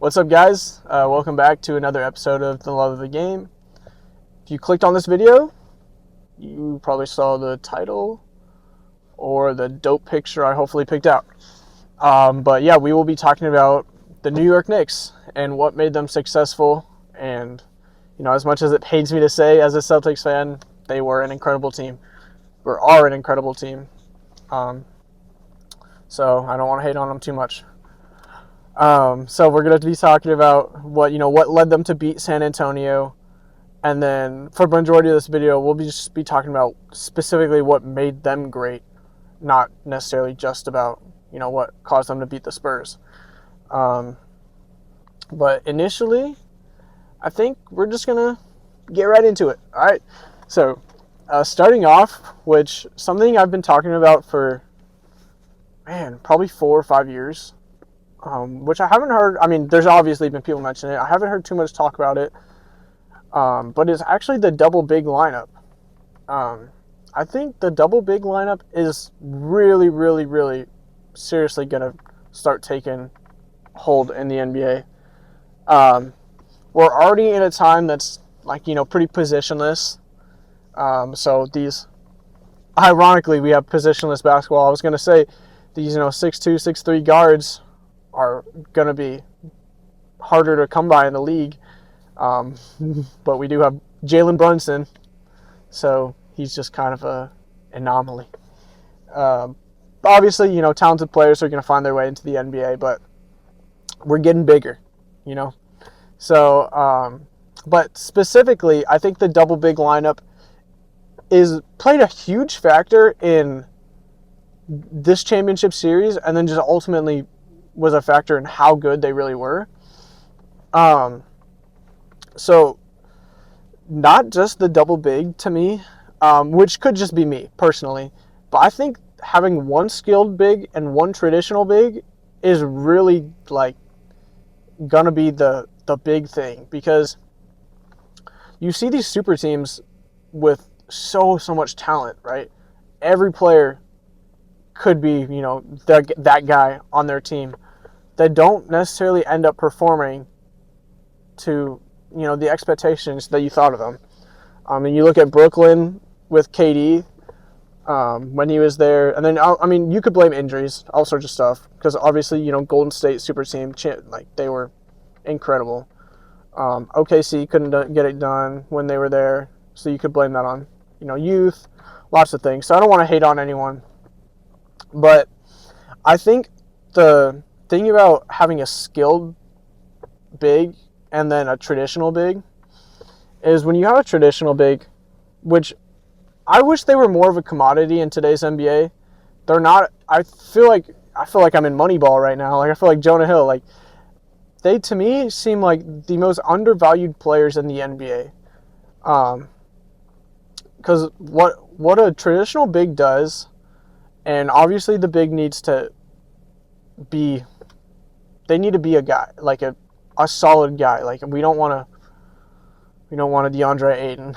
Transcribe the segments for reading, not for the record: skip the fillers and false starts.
What's up, guys? Welcome back to another episode of The Love of the Game. If you clicked on this video, you probably saw the title or the dope picture I hopefully picked out. But yeah, we will be talking about the New York Knicks and what made them successful. And, as much as it pains me to say as a Celtics fan, they were an incredible team, or are an incredible team. So I don't want to hate on them too much. So we're going to be talking about what led them to beat San Antonio. And then for the majority of this video, we'll just be talking about specifically what made them great, not necessarily just about, what caused them to beat the Spurs. But initially, I think we're just going to get right into it. All right. So starting off, which something I've been talking about for, probably 4 or 5 years. Which I haven't heard. I mean, there's obviously been people mention it. I haven't heard too much talk about it. But it's actually the double big lineup. I think the double big lineup is really, really, really seriously going to start taking hold in the NBA. We're already in a time that's pretty positionless. So these, ironically, we have positionless basketball. I was going to say these, 6'2", 6'3" guards are going to be harder to come by in the league. But we do have Jalen Brunson, so he's just kind of an anomaly. Obviously, talented players are going to find their way into the NBA, but we're getting bigger, So, but specifically, I think the double big lineup played a huge factor in this championship series, and then just ultimately was a factor in how good they really were. So not just the double big to me, which could just be me personally, but I think having one skilled big and one traditional big is really gonna be the big thing, because you see these super teams with so much talent, right? Every player could be, that guy on their team, that don't necessarily end up performing to, the expectations that you thought of them. And you look at Brooklyn with KD when he was there, and then, you could blame injuries, all sorts of stuff, because obviously, Golden State super team, they were incredible. OKC couldn't get it done when they were there, so you could blame that on, youth, lots of things. So I don't want to hate on anyone, but I think the thing about having a skilled big and then a traditional big is when you have a traditional big, which I wish they were more of a commodity in today's NBA. They're not. I feel like I'm in Moneyball right now. I feel like Jonah Hill. They, to me, seem like the most undervalued players in the NBA. Because what a traditional big does, and obviously the big needs to be. They need to be a guy, a solid guy. We don't want a DeAndre Ayton,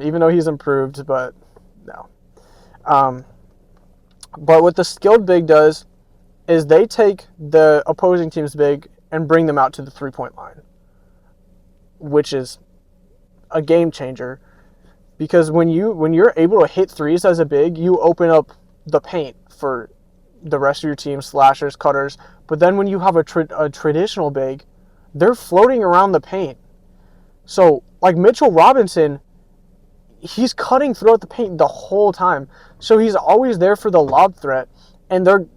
even though he's improved, but no. But what the skilled big does is they take the opposing team's big and bring them out to the 3-point line, which is a game changer, because when you're able to hit threes as a big, you open up the paint for the rest of your team, slashers, cutters. But then when you have a traditional big, they're floating around the paint. So, Mitchell Robinson, he's cutting throughout the paint the whole time. So he's always there for the lob threat. And the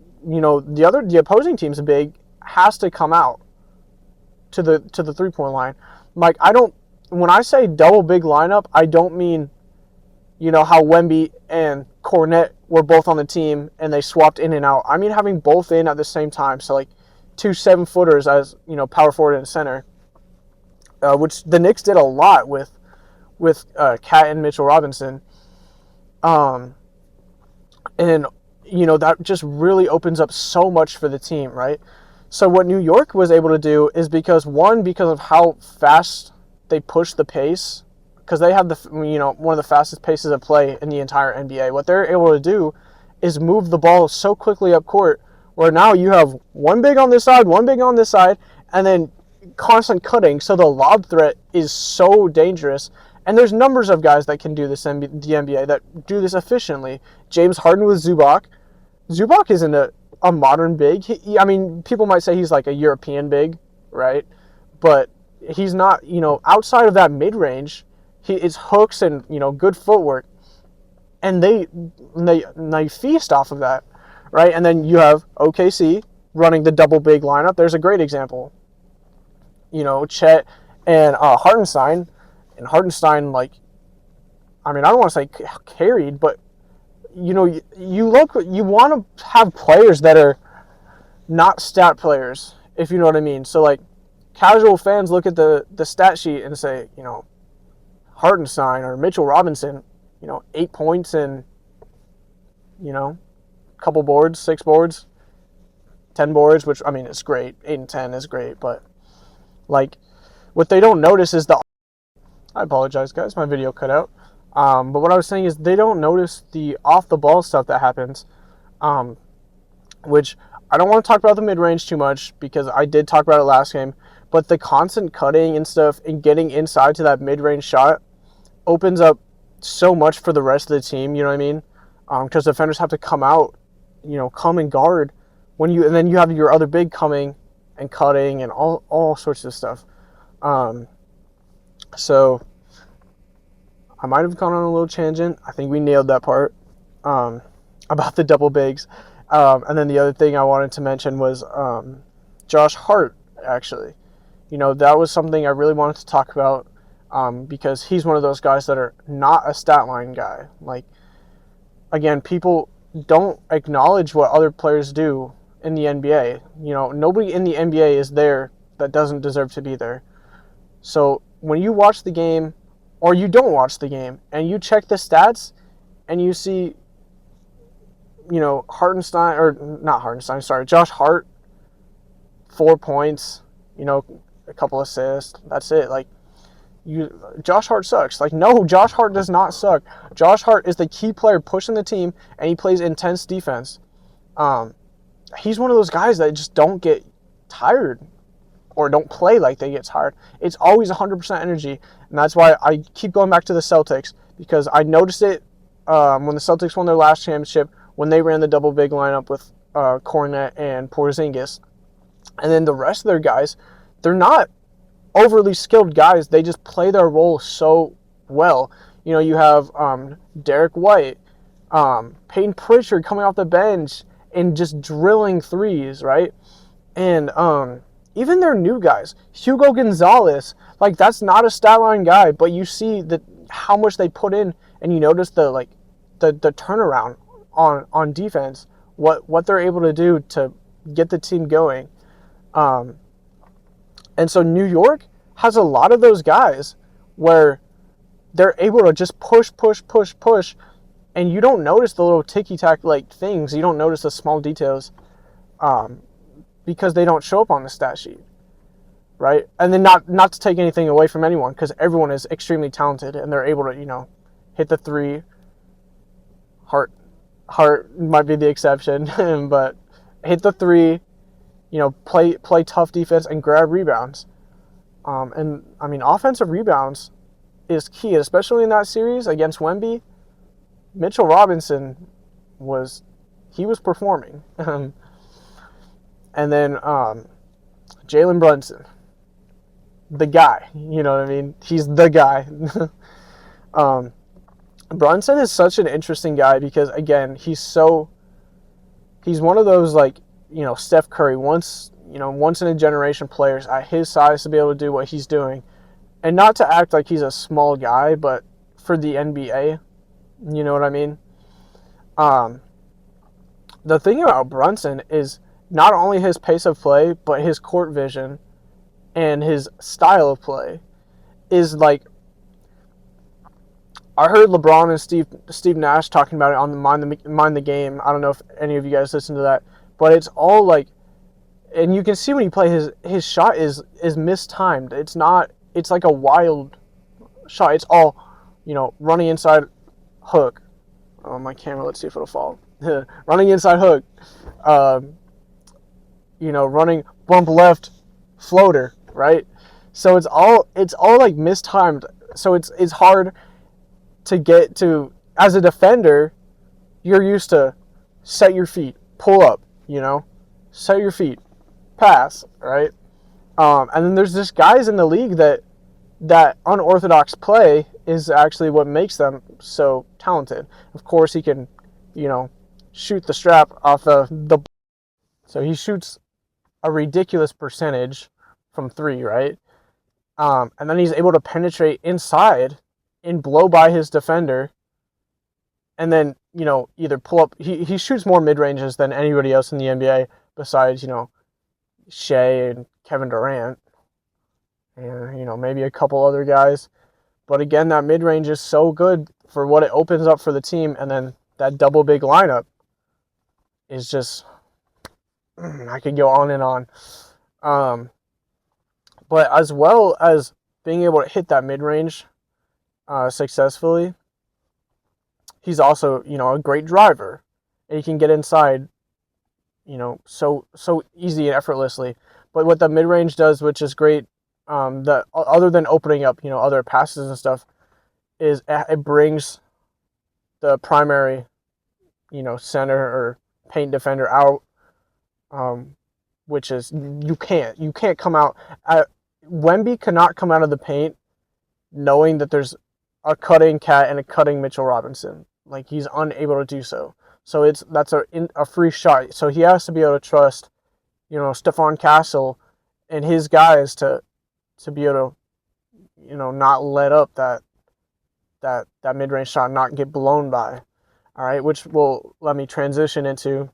opposing team's big has to come out to the 3-point line. When I say double big lineup, I don't mean, how Wemby and Cornette were both on the team and they swapped in and out. I mean having both in at the same time. So 2 7-footers as, power forward and center, which the Knicks did a lot with Cat and Mitchell Robinson. And that just really opens up so much for the team, right? So what New York was able to do is because of how fast they push the pace, because they have one of the fastest paces of play in the entire NBA. What they're able to do is move the ball so quickly up court where now you have one big on this side, one big on this side, and then constant cutting. So the lob threat is so dangerous. And there's numbers of guys that can do this in the NBA that do this efficiently. James Harden with Zubac. Zubac isn't a modern big. I mean, people might say he's like a European big, right? But he's not, outside of that mid-range, it's hooks and, good footwork. And they feast off of that, right? And then you have OKC running the double big lineup. There's a great example. Chet and Hartenstein. And Hartenstein, I don't want to say carried, but, you want to have players that are not stat players, if you know what I mean. So, casual fans look at the stat sheet and say, Hartenstein or Mitchell Robinson, 8 points and, couple boards, 6 boards, 10 boards, which, it's great. 8 and 10 is great, but, what they don't notice is I apologize, guys, my video cut out. But what I was saying is they don't notice the off-the-ball stuff that happens, which I don't want to talk about the mid-range too much because I did talk about it last game, but the constant cutting and stuff and getting inside to that mid-range shot opens up so much for the rest of the team, you know what I mean? Because defenders have to come out, come and guard and then you have your other big coming and cutting and all sorts of stuff. So I might have gone on a little tangent. I think we nailed that part about the double bigs. And then the other thing I wanted to mention was Josh Hart, actually. That was something I really wanted to talk about because he's one of those guys that are not a stat line guy. Again, people don't acknowledge what other players do in the NBA. Nobody in the NBA is there that doesn't deserve to be there. So when you watch the game or you don't watch the game and you check the stats and you see, Josh Hart, 4 points, a couple assists, that's it. Josh Hart sucks. No, Josh Hart does not suck. Josh Hart is the key player pushing the team and he plays intense defense. He's one of those guys that just don't get tired or don't play like they get tired. It's always 100% energy, and that's why I keep going back to the Celtics, because I noticed it when the Celtics won their last championship, when they ran the double big lineup with Kornet and Porzingis. And then the rest of their guys, they're not overly skilled guys. They just play their role so well. You have Derek White, Peyton Pritchard coming off the bench and just drilling threes, right? And even their new guys, Hugo Gonzalez, that's not a stat line guy, but you see how much they put in, and you notice the turnaround on defense, what they're able to do to get the team going. And so New York has a lot of those guys where they're able to just push, and you don't notice the little ticky-tack things. You don't notice the small details. Because they don't show up on the stat sheet, right? And then not to take anything away from anyone, because everyone is extremely talented and they're able to, hit the three. Hart might be the exception, but hit the three, play tough defense and grab rebounds. Offensive rebounds is key, especially in that series against Wemby. Mitchell Robinson was performing. And then Jalen Brunson, the guy, you know what I mean? He's the guy. Brunson is such an interesting guy because, again, he's one of those, Steph Curry, once in a generation players at his size to be able to do what he's doing. And not to act like he's a small guy, but for the NBA, you know what I mean? The thing about Brunson is not only his pace of play, but his court vision and his style of play is I heard LeBron and Steve Nash talking about it on the Mind the Game. I don't know if any of you guys listen to that, but it's all and you can see when he plays, his shot is mistimed. It's like a wild shot. It's all, running inside hook. Oh, my camera, let's see if it'll fall. Running inside hook. running bump left floater, right? So it's all like mistimed. So it's hard to get to. As a defender, you're used to set your feet, pull up, set your feet, pass, right? And then there's just guys in the league that unorthodox play is actually what makes them so talented. Of course, he can, shoot the strap off the. So he shoots a ridiculous percentage from three, right? And then he's able to penetrate inside and blow by his defender, and then either pull up. He shoots more mid ranges than anybody else in the NBA besides Shea and Kevin Durant, and maybe a couple other guys. But again, that mid range is so good for what it opens up for the team, and then that double big lineup is just I could go on and on. But as well as being able to hit that mid range successfully, he's also a great driver, and he can get inside so easy and effortlessly. But what the mid range does, which is great, that other than opening up other passes and stuff, is it brings the primary center or paint defender out, which is you can't come out. Wemby cannot come out of the paint knowing that there's a cutting Cat and a cutting Mitchell Robinson. Like, he's unable to do so. So that's a free shot. So he has to be able to trust, Stephon Castle and his guys to be able to, not let up that mid-range shot, not get blown by. All right, which will let me transition into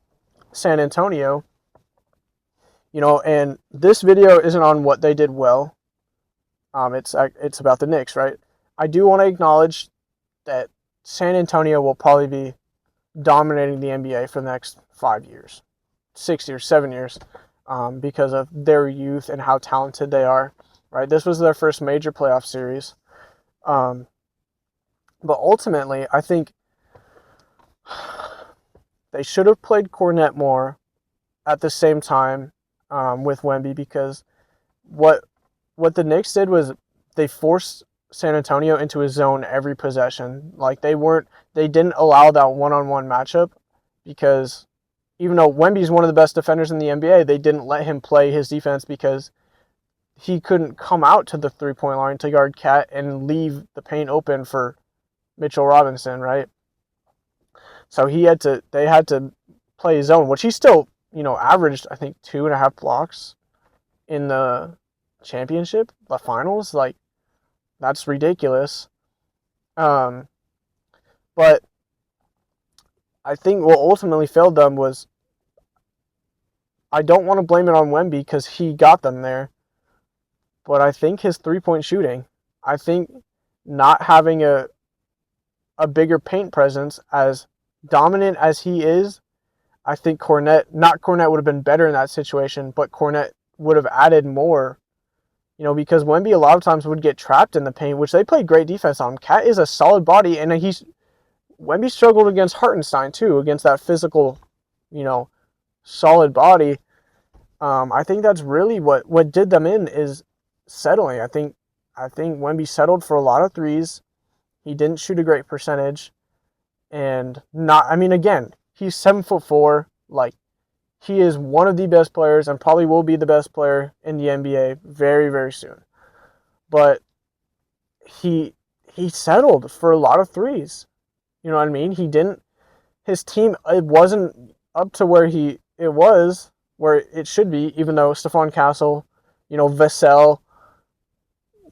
San Antonio. And this video isn't on what they did well. It's about the Knicks, right? I do want to acknowledge that San Antonio will probably be dominating the NBA for the next 5 years, 6 years, 7 years, because of their youth and how talented they are, right? This was their first major playoff series. But ultimately, I think they should have played Cornet more at the same time with Wemby, because what the Knicks did was they forced San Antonio into a zone every possession. Like, they didn't allow that one-on-one matchup, because even though Wemby's one of the best defenders in the NBA, they didn't let him play his defense because he couldn't come out to the three-point line to guard Cat and leave the paint open for Mitchell Robinson, right? So they had to play zone, which he still, averaged, I think, 2.5 blocks in the championship, the finals. Like, that's ridiculous. But I think what ultimately failed them was, I don't want to blame it on Wemby because he got them there, but I think his three-point shooting. I think not having a bigger paint presence, as dominant as he is, I think Cornet would have been better in that situation, but Cornet would have added more, because Wemby a lot of times would get trapped in the paint, which they played great defense on. Cat is a solid body, and Wemby struggled against Hartenstein too, against that physical, solid body. I think that's really what did them in, is settling. I think Wemby settled for a lot of threes. He didn't shoot a great percentage, and again, he's 7'4". Like, he is one of the best players and probably will be the best player in the NBA very, very soon. But he settled for a lot of threes. You know what I mean? His team, it wasn't up to where it should be, even though Stephon Castle, Vassell,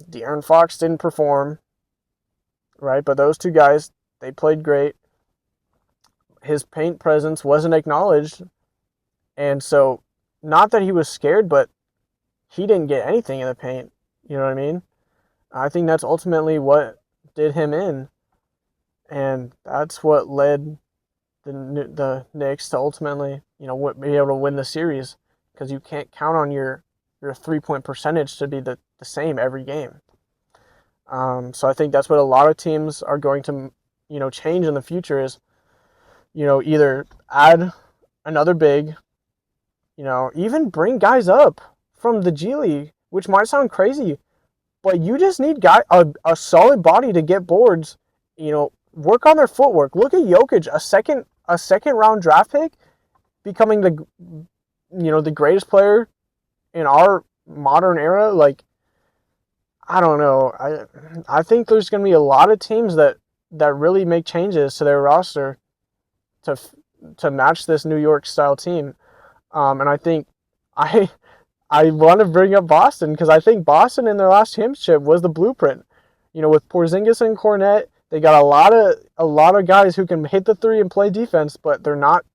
De'Aaron Fox didn't perform, right? But those two guys, they played great. His paint presence wasn't acknowledged. And so, not that he was scared, but he didn't get anything in the paint. You know what I mean? I think that's ultimately what did him in. And that's what led the Knicks to ultimately, be able to win the series. Because you can't count on your three-point percentage to be the same every game. So I think that's what a lot of teams are going to, change in the future is, either add another big, Even bring guys up from the G League, which might sound crazy, but you just need a solid body to get boards. Work on their footwork. Look at Jokic, a second round draft pick, becoming the greatest player in our modern era. Like, I don't know. I think there's going to be a lot of teams that really make changes to their roster to to match this New York style team. And I think I I want to bring up Boston because I think Boston in their last championship was the blueprint. With Porzingis and Cornette, they got a lot of guys who can hit the three and play defense, but they're not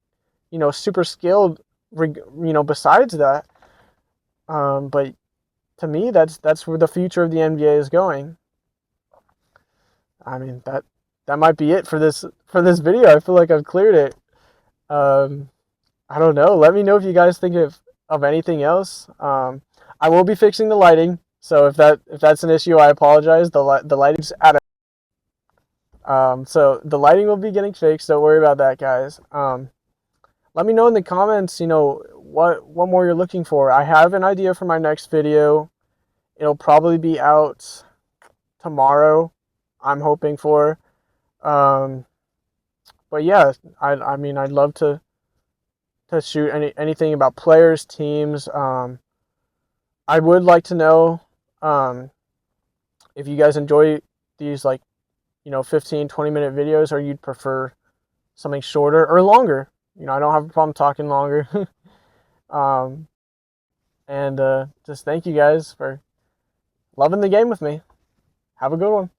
super skilled. Besides that, but to me, that's where the future of the NBA is going. I mean, that might be it for this video. I feel like I've cleared it. Um, I don't know. Let me know if you guys think of anything else. I will be fixing the lighting, so if that's an issue, I apologize. The lighting's out of so the lighting will be getting fixed. Don't worry about that, guys. Let me know in the comments, what more you're looking for. I have an idea for my next video. It'll probably be out tomorrow, I'm hoping for. But yeah, I mean, I'd love to shoot anything about players, teams. I would like to know if you guys enjoy these 15, 20-minute videos, or you'd prefer something shorter or longer. I don't have a problem talking longer. um, and just thank you guys for loving the game with me. Have a good one.